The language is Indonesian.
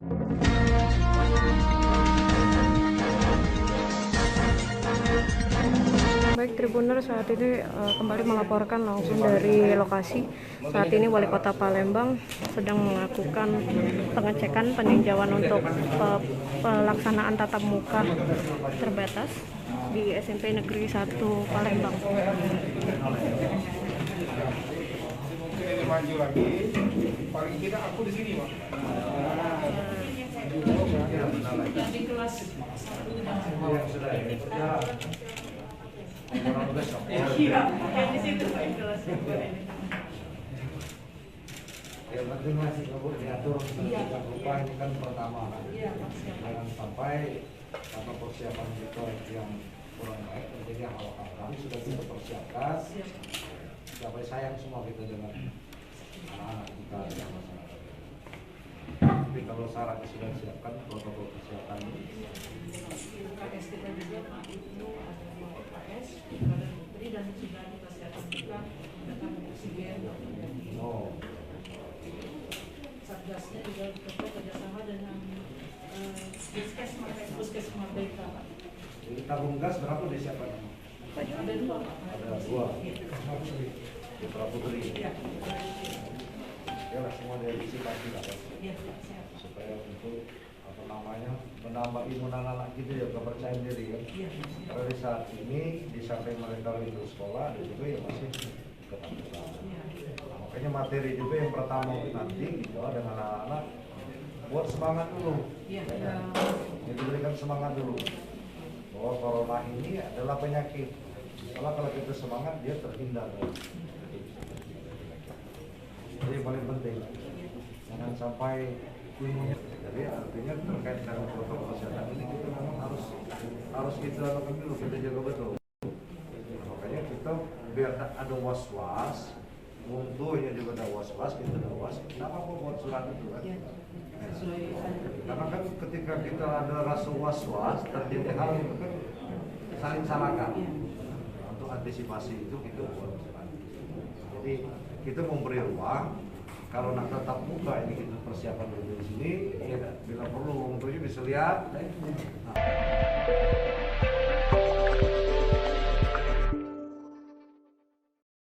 Baik Tribuner, saat ini kembali melaporkan langsung dari lokasi. Saat ini Wali Kota Palembang sedang melakukan pengecekan peninjauan untuk pelaksanaan tatap muka terbatas di SMP Negeri 1 Palembang. Maju lagi, paling tidak aku di sini, Pak. Di kelas 1 yang sudah iya, yang di situ Pak, kelas 1 ini. Yang penting masih kabur diatur sedemikian rupa, ini kan pertama kan. Jangan sampai karena persiapan kita yang kurang baik terjadi hal-hal. Kami sudah kita persiapkan, sampai sayang semua kita dengan anak-anak kita dan masyarakat. Tapi kalau syaratnya sudah disiapkan, protokol kesehatan ini. UKS kita juga Pak, itu ada 2 UKS, kepada putri dan sudah kita siapkan juga dengan oksigen. Oh. Satgasnya juga kita kerjasama dengan Puskesmas Merdeka Pak. Jadi tabung gas berapa disiapkan? Ada 2 Pak. Ada 2. Putra putri. Iya. Ya lah, semua diantisipasi lah kan. Iya, siap. Supaya untuk menambah imun anak-anak kita ya, kepercayaan diri kan. Iya. Karena di saat ini di samping mereka rindu sekolah, ada juga yang masih ketakutan. Nah, makanya materi juga yang pertama nanti gitu dengan anak-anak buat semangat dulu. Iya. Ya, jadi berikan semangat dulu bahwa corona ini adalah penyakit. Kalau kita semangat dia terhindar. Jadi yang paling penting jangan sampai imunnya. Jadi artinya terkait dengan protokol kesehatan ini kita memang harus kita lakukan dulu, kita jaga betul. Makanya kita biar ada was-was, mutunya juga ada was-was, kita ada was. Kenapa kok buat surat itu kan? Karena kan ketika kita ada rasa was-was, terjadi hal itu kan saling salahkan. Untuk antisipasi itu kita buat surat. Jadi kita memberi ruang. Kalau nak tetap buka ini kita persiapan dulu di sini. Ya, bila perlu orang tuanya bisa lihat. Nah.